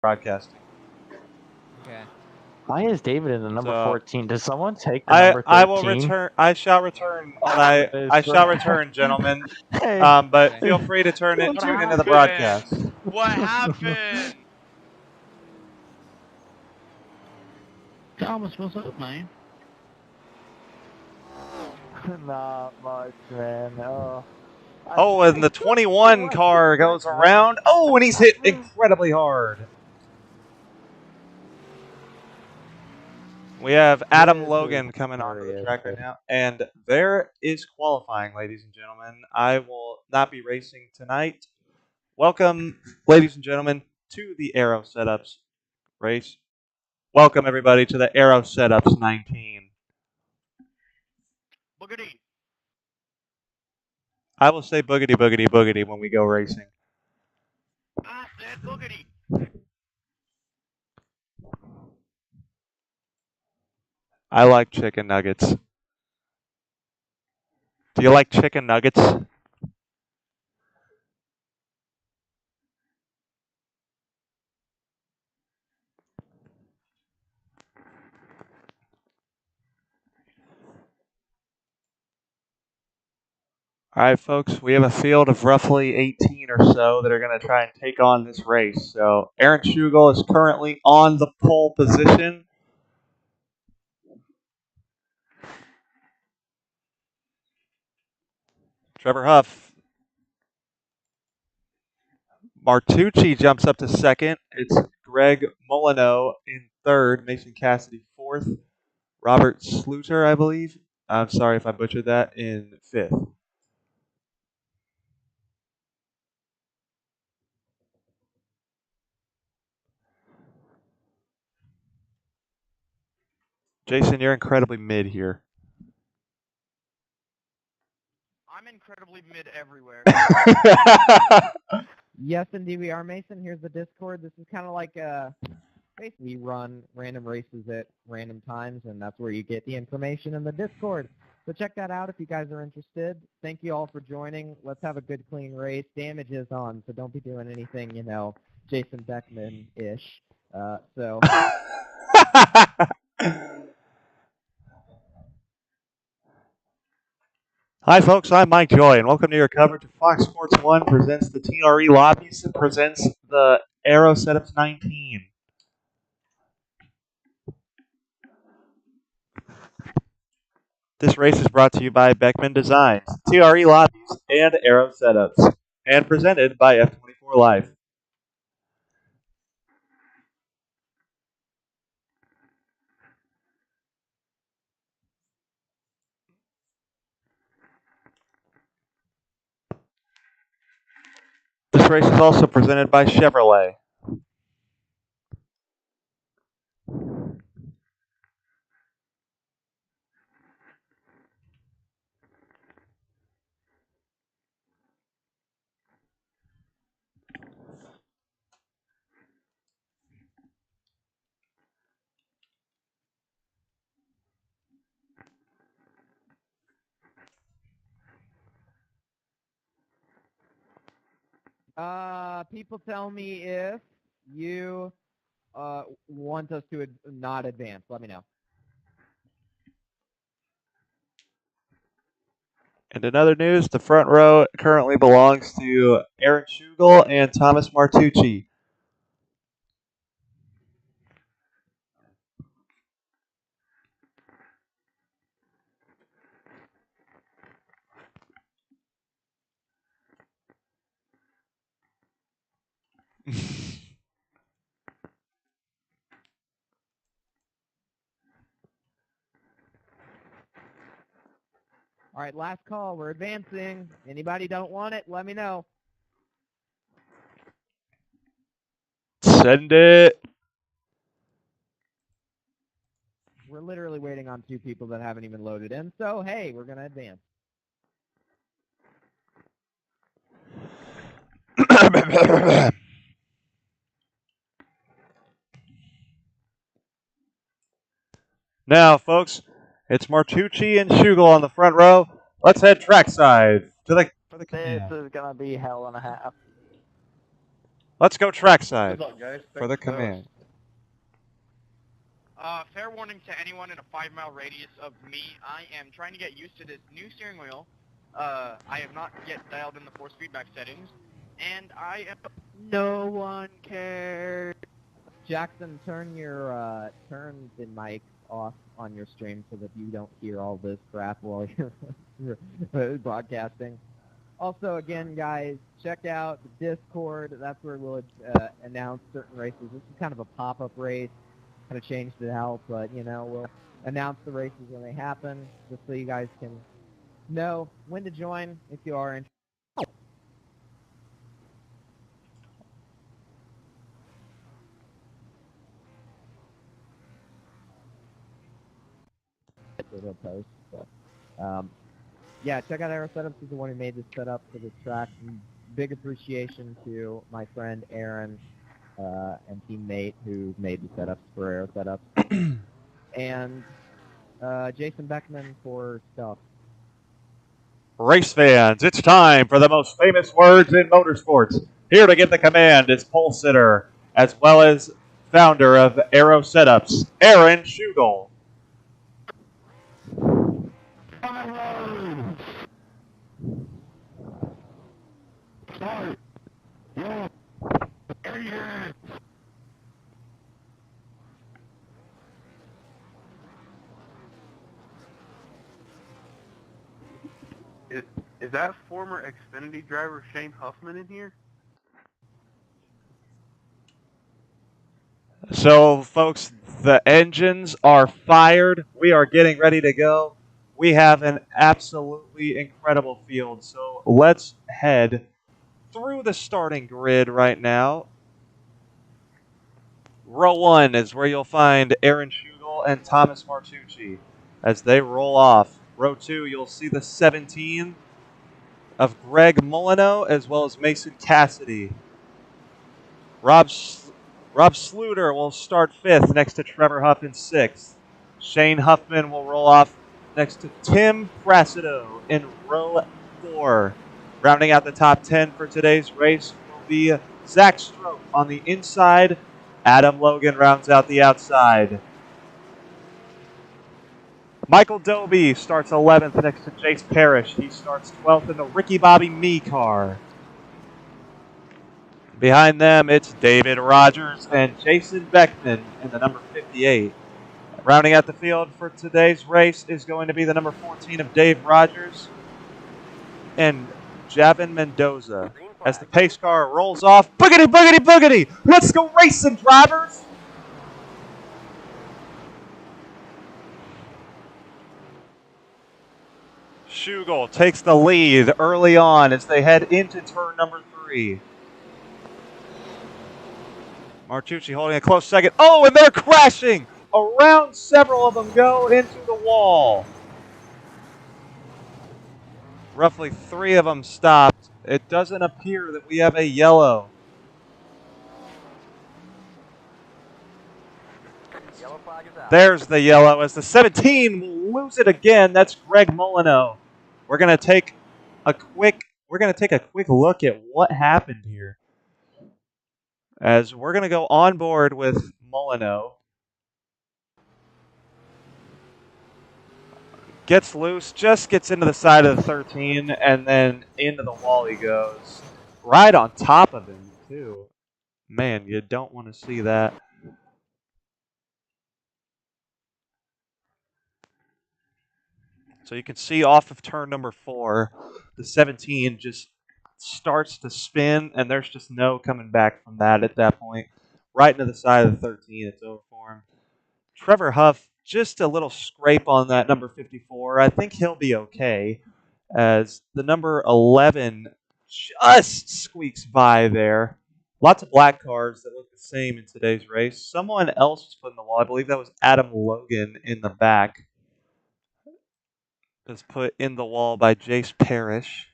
broadcasting. Okay. Why is David in the number 14? Does someone take the I number 13? I will return. I shall return. I shall return, gentlemen. Hey. But Okay. feel free to tune into the happened? broadcast. What happened? Thomas, what's up, man? Not much, man. Oh, and the 21 car goes around. Oh, and he's hit incredibly hard. We have Adam Logan coming onto the track right now. And there is qualifying, ladies and gentlemen. I will not be racing tonight. Welcome, ladies and gentlemen, to the Aaro Setups race. Welcome, everybody, to the Aaro Setups 19. Boogity. I will say boogity, boogity, boogity when we go racing. I said boogity. I like chicken nuggets. Do you like chicken nuggets? All right, folks, we have a field of roughly 18 or so that are going to try and take on this race. So Aaron Schugel is currently on the pole position. Trevor Huff. Martucci jumps up to second. It's Greg Molyneux in third. Mason Cassidy fourth. Robert Sluter, I believe. I'm sorry if I butchered that, in fifth. Jason, you're incredibly mid here. I'm incredibly mid everywhere. Yes, indeed we are, Mason. Here's the Discord. This is kind of like basically we run random races at random times, and that's where you get the information in the Discord. So check that out if you guys are interested. Thank you all for joining. Let's have a good, clean race. Damage is on, so don't be doing anything, Jason Beckman-ish. So... Hi, folks. I'm Mike Joy, and welcome to your coverage of Fox Sports 1 presents the TRE Lobbies and presents the Aaro Setups 19. This race is brought to you by Beckman Designs, TRE Lobbies, and Aaro Setups, and presented by F24 Live. This race is also presented by Chevrolet. People tell me if you want us to not advance. Let me know. And in other news, the front row currently belongs to Aaron Schugel and Thomas Martucci. All right, last call. We're advancing. Anybody don't want it, let me know. Send it. We're literally waiting on two people that haven't even loaded in, so hey, we're going to advance. Now, folks, it's Martucci and Schugel on the front row. Let's head trackside for the This is going to be hell and a half. Let's go trackside Good luck, guys. for the Thanks for command. Fair warning to anyone in a 5-mile radius of me. I am trying to get used to this new steering wheel. I have not yet dialed in the force feedback settings, and I am. No one cares. Jackson, turn the mic off on your stream so that you don't hear all this crap while you're broadcasting. Also, again, guys, check out the Discord. That's where we'll announce certain races. This is kind of a pop-up race. Kind of changed it out, but, you know, we'll announce the races when they happen, just so you guys can know when to join if you are interested. He'll post, but, yeah, check out Aaro Setups. He's the one who made this setup for this track. And big appreciation to my friend Aaron and teammate who made the setups for Aaro Setups. And Jason Beckman for stuff. Race fans, it's time for the most famous words in motorsports. Here to give the command is pole sitter, as well as founder of Aaro Setups, Aaron Schugel. Is that former Xfinity driver Shane Huffman in here? So, folks, the engines are fired. We are getting ready to go. We have an absolutely incredible field. So let's head through the starting grid right now. Row 1 is where you'll find Aaron Schugel and Thomas Martucci as they roll off. Row 2, you'll see the 17 of Greg Molyneux as well as Mason Cassidy. Rob Sluter will start 5th next to Trevor Huff in 6th. Shane Huffman will roll off next to Tim Frassido in row 4. Rounding out the top 10 for today's race will be Zach Stroke on the inside. Adam Logan rounds out the outside. Michael Doby starts 11th next to Jace Parrish. He starts 12th in the Ricky Bobby Me car. Behind them, it's David Rogers and Jason Beckman in the number 58. Rounding out the field for today's race is going to be the number 14 of Dave Rogers and Javin Mendoza. As the pace car rolls off, boogity, boogity, boogity! Let's go racing, drivers! Schugel takes the lead early on as they head into turn number 3. Martucci holding a close second. Oh, and they're crashing! Around several of them go into the wall. Roughly 3 of them stopped. It doesn't appear that we have a yellow. There's the yellow as the 17 will lose it again. That's Greg Molyneux. We're gonna take a quick look at what happened here. As we're gonna go on board with Molyneux. Gets loose, just gets into the side of the 13, and then into the wall he goes. Right on top of him, too. Man, you don't want to see that. So you can see off of turn number 4, the 17 just starts to spin, and there's just no coming back from that at that point. Right into the side of the 13, it's over for him. Trevor Huff, just a little scrape on that number 54. I think he'll be okay, as the number 11 just squeaks by there. Lots of black cars that look the same in today's race. Someone else was put in the wall. I believe that was Adam Logan in the back. Was put in the wall by Jace Parrish.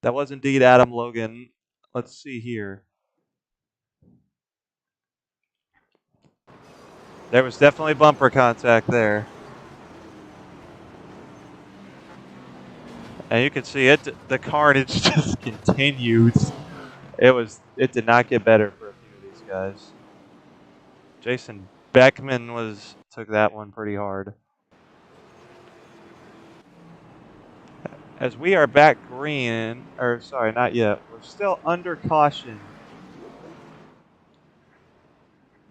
That was indeed Adam Logan. Let's see here. There was definitely bumper contact there. And you can see it, the carnage just continues It did not get better for a few of these guys. Jason Beckman took that one pretty hard. As we are back green, or sorry, not yet. We're still under caution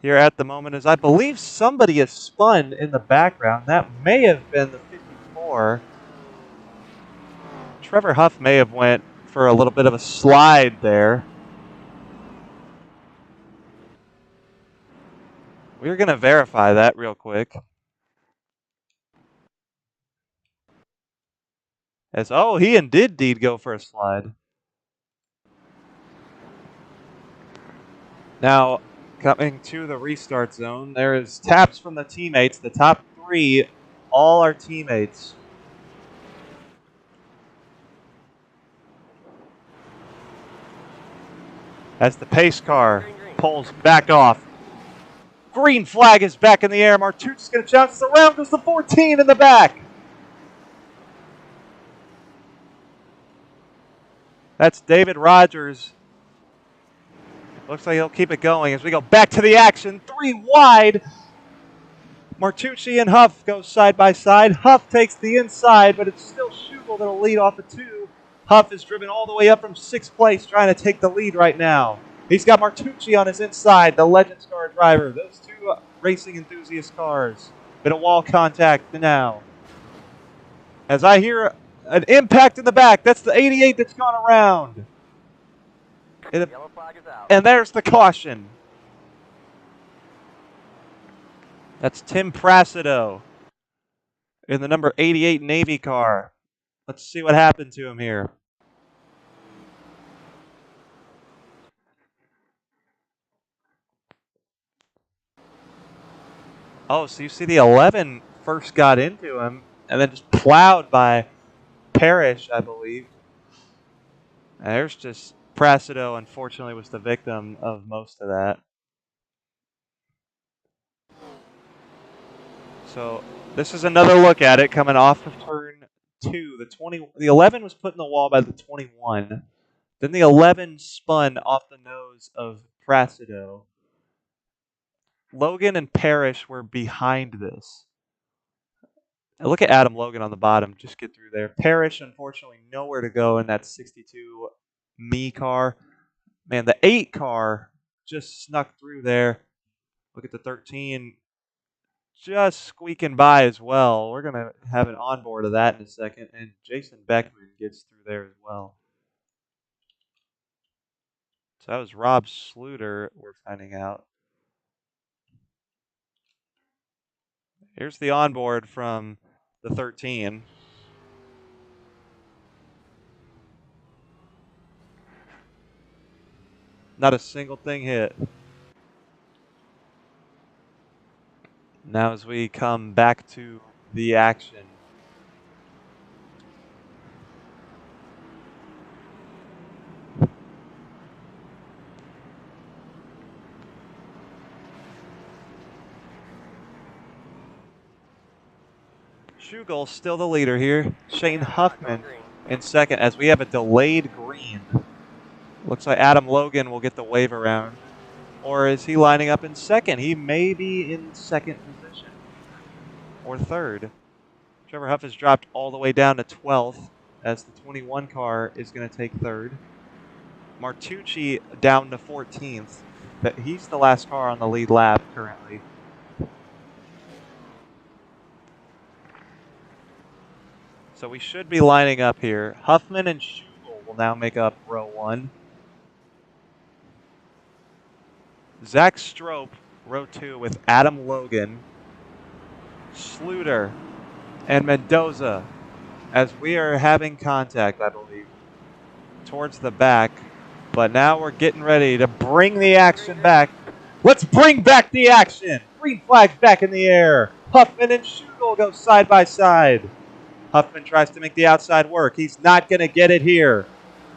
here at the moment, as I believe somebody is spun in the background. That may have been the 54. Trevor Huff may have went for a little bit of a slide there. We're going to verify that real quick. He indeed go for a slide. Now, coming to the restart zone, there is taps from the teammates. The top 3, all our teammates. As the pace car pulls back off. Green flag is back in the air. Martucci's going to bounce around. Goes the 14 in the back. That's David Rogers. Looks like he'll keep it going as we go back to the action. 3 wide. Martucci and Huff go side by side. Huff takes the inside, but it's still Schugel that'll lead off of 2. Huff is driven all the way up from 6th place, trying to take the lead right now. He's got Martucci on his inside, the Legends car driver. Those 2 racing enthusiast cars. Bit of wall contact now. As I hear an impact in the back. That's the 88 that's gone around. Yellow flag is out. And there's the caution. That's Tim Pracido in the number 88 Navy car. Let's see what happened to him here. Oh, so you see the 11 first got into him and then just plowed by Parrish, I believe. And there's just Pracido, unfortunately, was the victim of most of that. So this is another look at it coming off of turn 2. The 11 was put in the wall by the 21. Then the 11 spun off the nose of Pracido. Logan and Parrish were behind this. Now look at Adam Logan on the bottom. Just get through there. Parrish, unfortunately, nowhere to go in that 62 Me car. Man, the 8 car just snuck through there. Look at the 13. Just squeaking by as well. We're going to have an onboard of that in a second. And Jason Beckman gets through there as well. So that was Rob Sluter, we're finding out. Here's the onboard from the 13. Not a single thing hit. Now as we come back to the action. Schugel still the leader here. Shane Huffman in second as we have a delayed green. Looks like Adam Logan will get the wave around. Or is he lining up in second? He may be in second position. Or third. Trevor Huff has dropped all the way down to 12th as the 21 car is going to take third. Martucci down to 14th. But he's the last car on the lead lap currently. So we should be lining up here. Huffman and Schugel will now make up row 1. Zach Strope, row 2 with Adam Logan, Sluter, and Mendoza as we are having contact, I believe, towards the back. But now we're getting ready to bring the action back. Let's bring back the action. Green flag back in the air. Huffman and Schugel go side by side. Huffman tries to make the outside work. He's not going to get it here.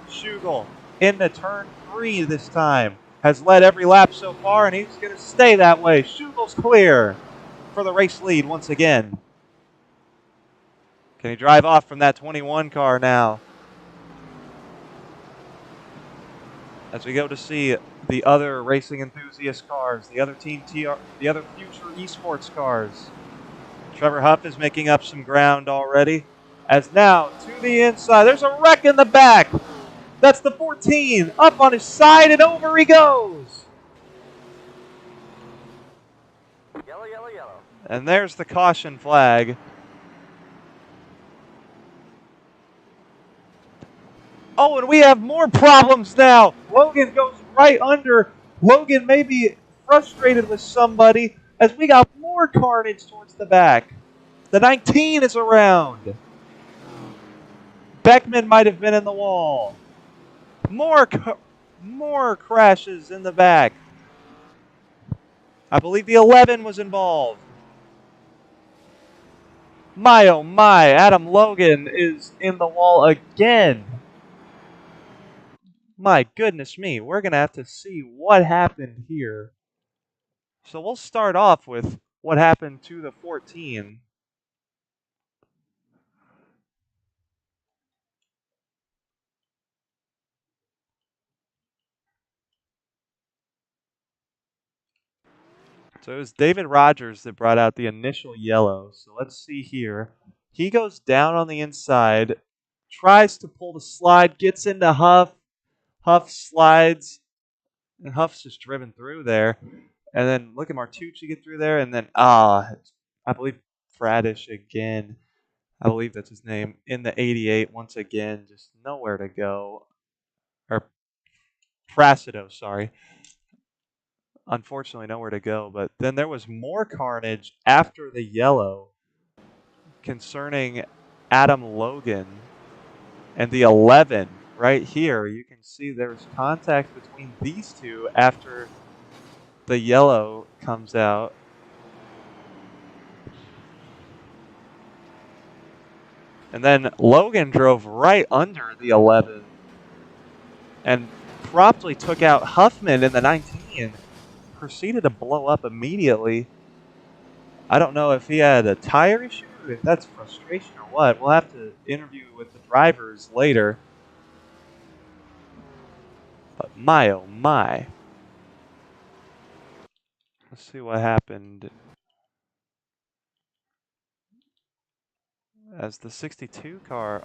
Schugel into turn 3 this time. Has led every lap so far, and he's going to stay that way. Schugel's clear for the race lead once again. Can he drive off from that 21 car now? as we go to see the other racing enthusiast cars, the other Team TR, the other future esports cars. Trevor Huff is making up some ground already. As now, to the inside, there's a wreck in the back. That's the 14, up on his side, and over he goes. Yellow, yellow, yellow. And there's the caution flag. Oh, and we have more problems now. Logan goes right under. Logan may be frustrated with somebody as we got more carnage towards the back. The 19 is around. Beckman might have been in the wall. More crashes in the back. I believe the 11 was involved. My oh my, Adam Logan is in the wall again. My goodness me, we're going to have to see what happened here. So we'll start off with what happened to the 14. So it was David Rogers that brought out the initial yellow. So let's see here. He goes down on the inside, tries to pull the slide, gets into Huff. Huff slides, and Huff's just driven through there. And then look at Martucci get through there, and then, I believe Fradish again. I believe that's his name. In the 88, once again, just nowhere to go. Or Fracido, sorry. Unfortunately, nowhere to go. But then there was more carnage after the yellow concerning Adam Logan and the 11 right here. You can see there's contact between these two after the yellow comes out. And then Logan drove right under the 11 and promptly took out Huffman in the 19. Proceeded to blow up immediately. I don't know if he had a tire issue, if that's frustration or what. We'll have to interview with the drivers later. But my oh my. Let's see what happened. As the 62 car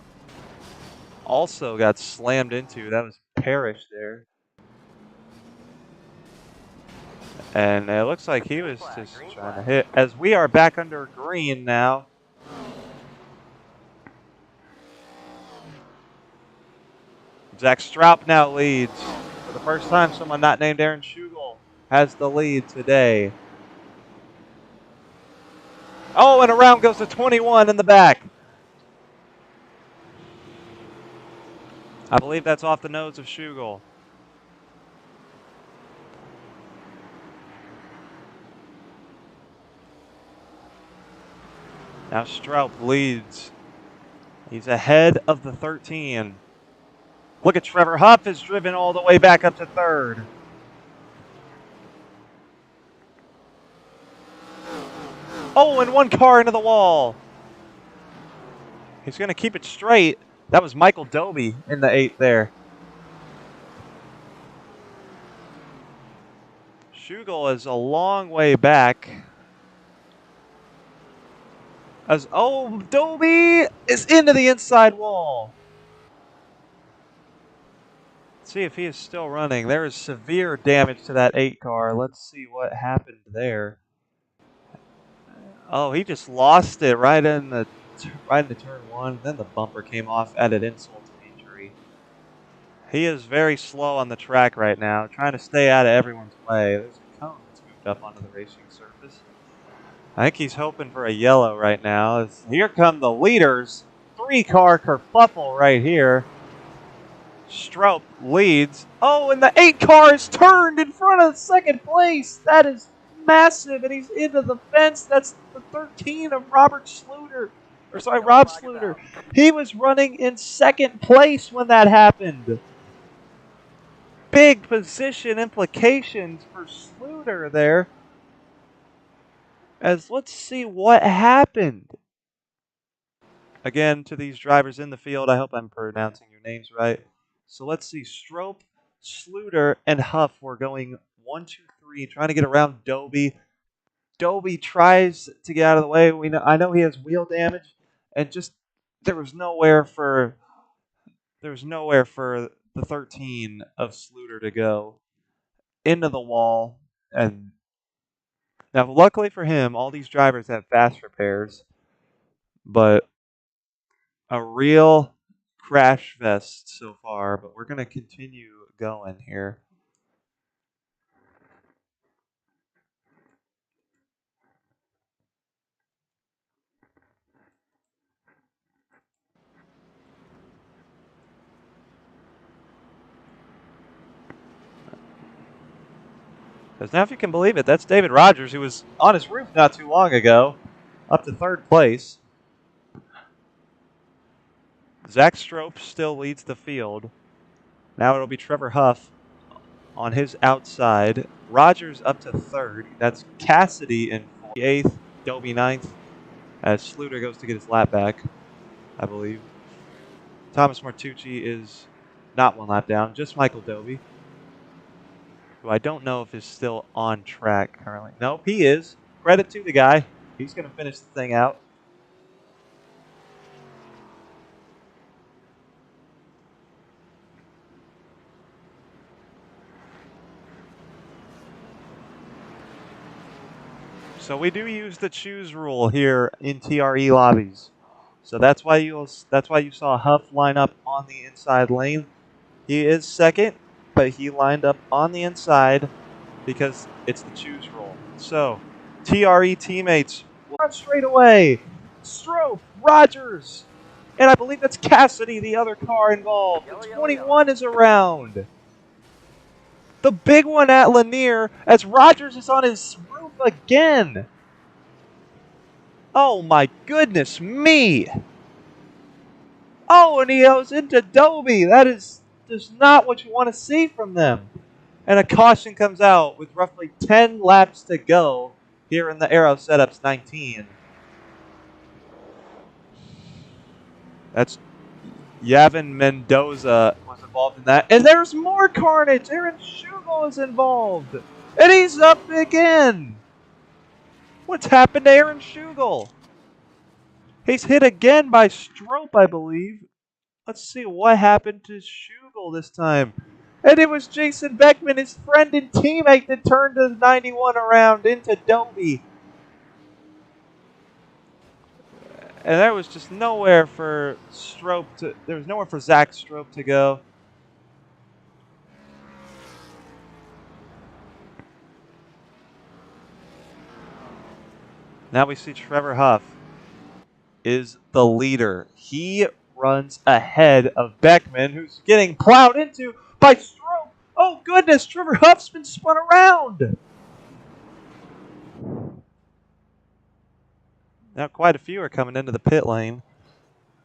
also got slammed into. That was Parrish there. And it looks like he was just trying to hit. As we are back under green now. Zach Straub now leads. For the first time, someone not named Aaron Schugel has the lead today. Oh, and around goes the 21 in the back. I believe that's off the nose of Schugel. Now Straub leads. He's ahead of the 13. Look at Trevor Huff is driven all the way back up to third. Oh, and one car into the wall. He's going to keep it straight. That was Michael Doby in the 8 there. Schugel is a long way back. Doby is into the inside wall. Let's see if he is still running. There is severe damage to that 8 car. Let's see what happened there. Oh, he just lost it right into turn 1. Then the bumper came off, added insult to injury. He is very slow on the track right now, trying to stay out of everyone's way. There's a cone that's moved up onto the racing surface. I think he's hoping for a yellow right now. Here come the leaders. 3-car kerfuffle right here. Straub leads. Oh, and the 8 car is turned in front of second place. That is massive, and he's into the fence. That's the 13 of Rob Sluter. He was running in second place when that happened. Big position implications for Sluter there. As let's see what happened. Again, to these drivers in the field, I hope I'm pronouncing your names right. So let's see. Straub Sluter and Huff were going 1, 2, 3, trying to get around Dobie. Dobie tries to get out of the way. I know he has wheel damage, and just there was nowhere for the 13 of Sluter to go into the wall. And now, luckily for him, all these drivers have fast repairs, but a real crash fest so far. But we're gonna continue going here. Because now, if you can believe it, that's David Rogers, who was on his roof not too long ago, up to 3rd place. Zach Strope still leads the field. Now it'll be Trevor Huff on his outside. Rogers up to 3rd. That's Cassidy in 8th. Dobie 9th. As Sluter goes to get his lap back, I believe. Thomas Martucci is not 1 lap down, just Michael Dobie, who I don't know if is still on track currently. Nope, he is. Credit to the guy. He's going to finish the thing out. So we do use the choose rule here in TRE lobbies. So that's why you saw Huff line up on the inside lane. He is 2nd, but he lined up on the inside because it's the choose rule. So TRE teammates run straight away. Strope, Rogers, and I believe that's Cassidy, the other car involved. The 21 is around. The big one at Lanier as Rogers is on his roof again. Oh my goodness me. Oh, and he goes into Dobie. That is just not what you want to see from them. And a caution comes out with roughly 10 laps to go here in the Aaro Setups 19. That's Yavin Mendoza was involved in that. And there's more carnage. Aaron Schugel is involved. And he's up again. What's happened to Aaron Schugel? He's hit again by Strope, I believe. Let's see what happened to Schugel this time. And it was Jason Beckman, his friend and teammate, that turned the 91 around into Dobie. And there was just nowhere for there was nowhere for Zach Strope to go. Now we see Trevor Huff is the leader. He runs ahead of Beckman, who's getting plowed into by Strope. Oh goodness, Trevor Huff's been spun around. Now quite a few are coming into the pit lane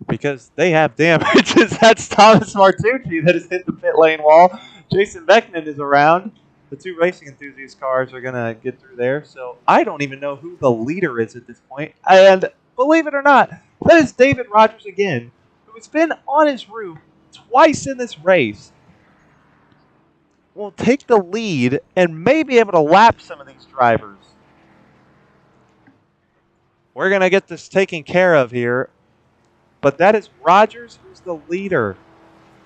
because they have damages. That's Thomas Martucci that has hit the pit lane wall. Jason Beckman is around. The 2 racing enthusiast cars are going to get through there. So I don't even know who the leader is at this point. And believe it or not, that is David Rogers again, who has been on his roof twice in this race. Will take the lead and may be able to lap some of these drivers. We're going to get this taken care of here. But that is Rogers who's the leader.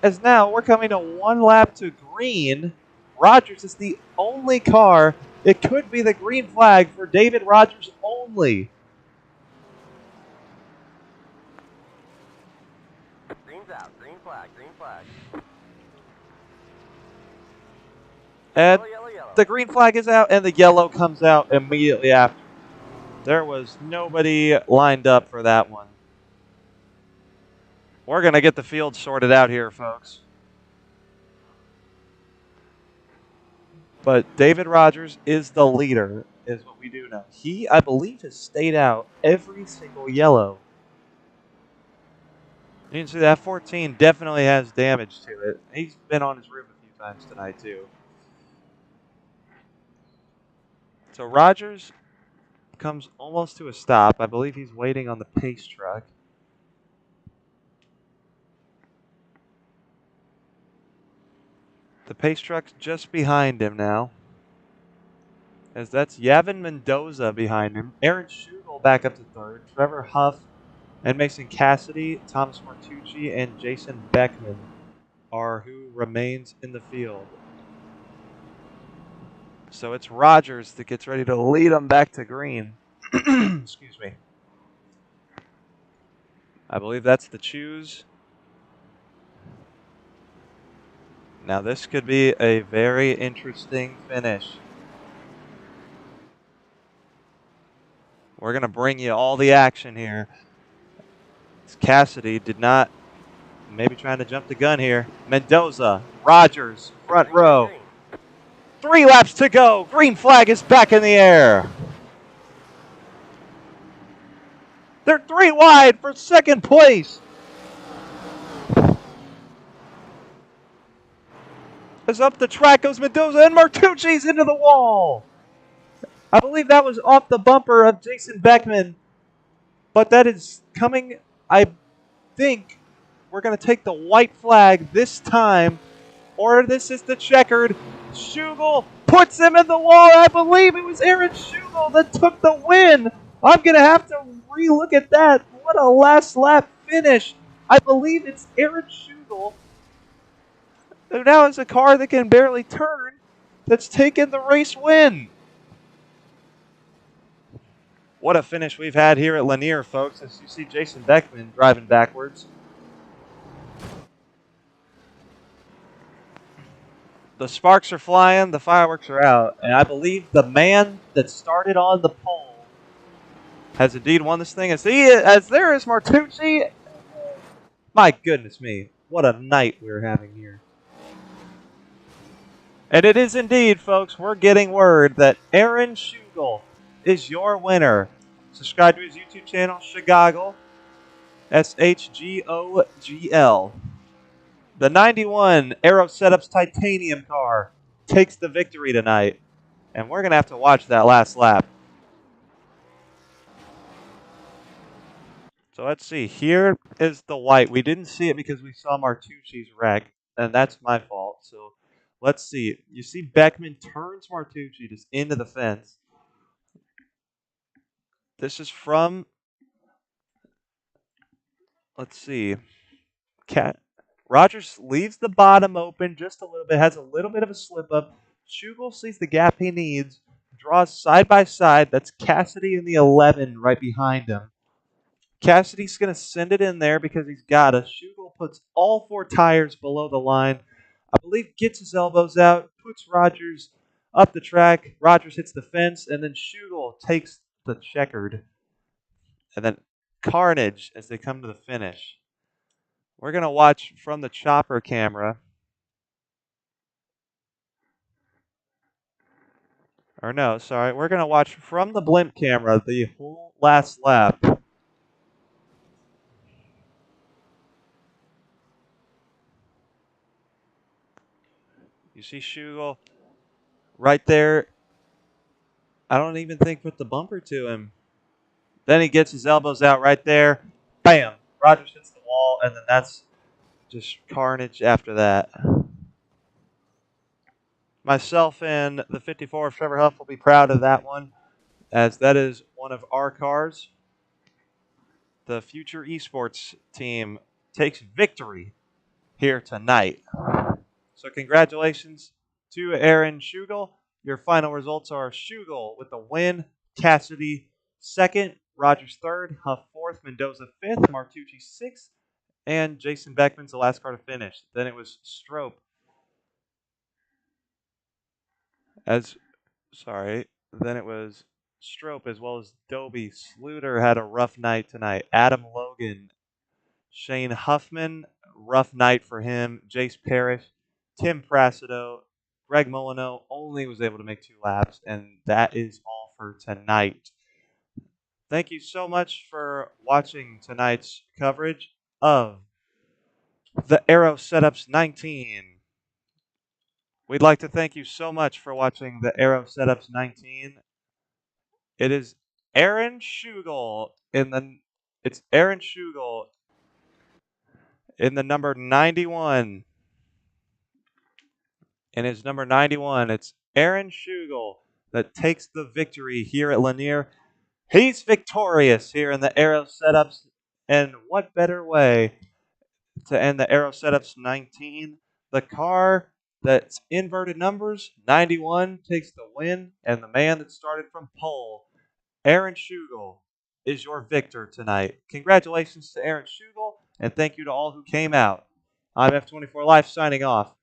As now we're coming to 1 lap to green. Rogers is the only car. It could be the green flag for David Rogers only. Green's out. Green flag. Green flag. And Yellow, yellow. the green flag is out and the yellow comes out immediately after. There was nobody lined up for that one. We're going to get the field sorted out here, folks. But David Rogers is the leader, is what we do know. He, I believe, has stayed out every single yellow. You can see that 14 definitely has damage to it. He's been on his roof a few times tonight, too. So Rogers comes almost to a stop. I believe he's waiting on the pace truck. The The pace truck's just behind him now. As that's Yavin Mendoza behind him. Aaron Schugel back up to third. Trevor Huff and Mason Cassidy, Thomas Martucci, and Jason Beckman are who remains in the field. So it's Rogers that gets ready to lead them back to green. Excuse me. I believe that's the choose. Now this could be a very interesting finish. We're going to bring you all the action here. Cassidy did not, maybe trying to jump the gun here. Mendoza, Rogers, front row. 3 laps to go. Green flag is back in the air. They're 3 wide for second place. As up the track goes Mendoza, and Martucci's into the wall. I believe that was off the bumper of Jason Beckman. But that is coming, I think we're going to take the white flag this time. Or this is the checkered. Schugel puts him in the wall. I believe it was Aaron Schugel that took the win. I'm going to have to re-look at that. What a last lap finish. I believe it's Aaron Schugel, who now has a car that can barely turn, that's taken the race win. What a finish we've had here at Lanier, folks, as you see Jason Beckman driving backwards. The sparks are flying, the fireworks are out, and I believe the man that started on the pole has indeed won this thing. As there is Martucci. My goodness me, what a night we're having here. And it is indeed, folks, we're getting word that Aaron Schugel is your winner. Subscribe to his YouTube channel, Shgogl, SHGOGL. The 91 Aaro Setups Titanium car takes the victory tonight. And we're going to have to watch that last lap. So let's see. Here is the white. We didn't see it because we saw Martucci's wreck. And that's my fault. So let's see. You see Beckman turns Martucci just into the fence. This is from, let's see. Rogers leaves the bottom open just a little bit, has a little bit of a slip up. Schugel sees the gap he needs, draws side by side. That's Cassidy in the 11 right behind him. Cassidy's going to send it in there because he's got it. Schugel puts all 4 tires below the line. I believe gets his elbows out, puts Rogers up the track. Rogers hits the fence, and then Schugel takes the checkered. And then carnage as they come to the finish. We're going to watch from the chopper camera. Or no, sorry. We're going to watch from the blimp camera the whole last lap. You see Schugel right there. I don't even think put the bumper to him. Then he gets his elbows out right there. Bam! Rogers hits the wall, and then that's just carnage after that. Myself and the 54 of Trevor Huff will be proud of that one, as that is one of our cars. The future esports team takes victory here tonight. So congratulations to Aaron Schugel. Your final results are Schugel with the win, Cassidy second, Rogers third, Huff fourth, Mendoza fifth, Martucci sixth, and Jason Beckman's the last car to finish. Then it was Strope. Then it was Strope as well as Dobie. Sluter had a rough night tonight. Adam Logan, Shane Huffman, rough night for him. Jace Parrish, Tim Pracido, Greg Molyneux only was able to make 2 laps, and that is all for tonight. Thank you so much for watching tonight's coverage of the Aaro Setups 19. We'd like to thank you so much for watching the Aaro Setups 19. It is Aaron Schugel in the number 91 and it's number 91. It's Aaron Schugel that takes the victory here at Lanier. He's victorious here in the Aaro setups, and what better way to end the Aaro setups 19? The car that's inverted numbers, 91, takes the win, and the man that started from pole, Aaron Schugel, is your victor tonight. Congratulations to Aaron Schugel, and thank you to all who came out. I'm F24 Life signing off.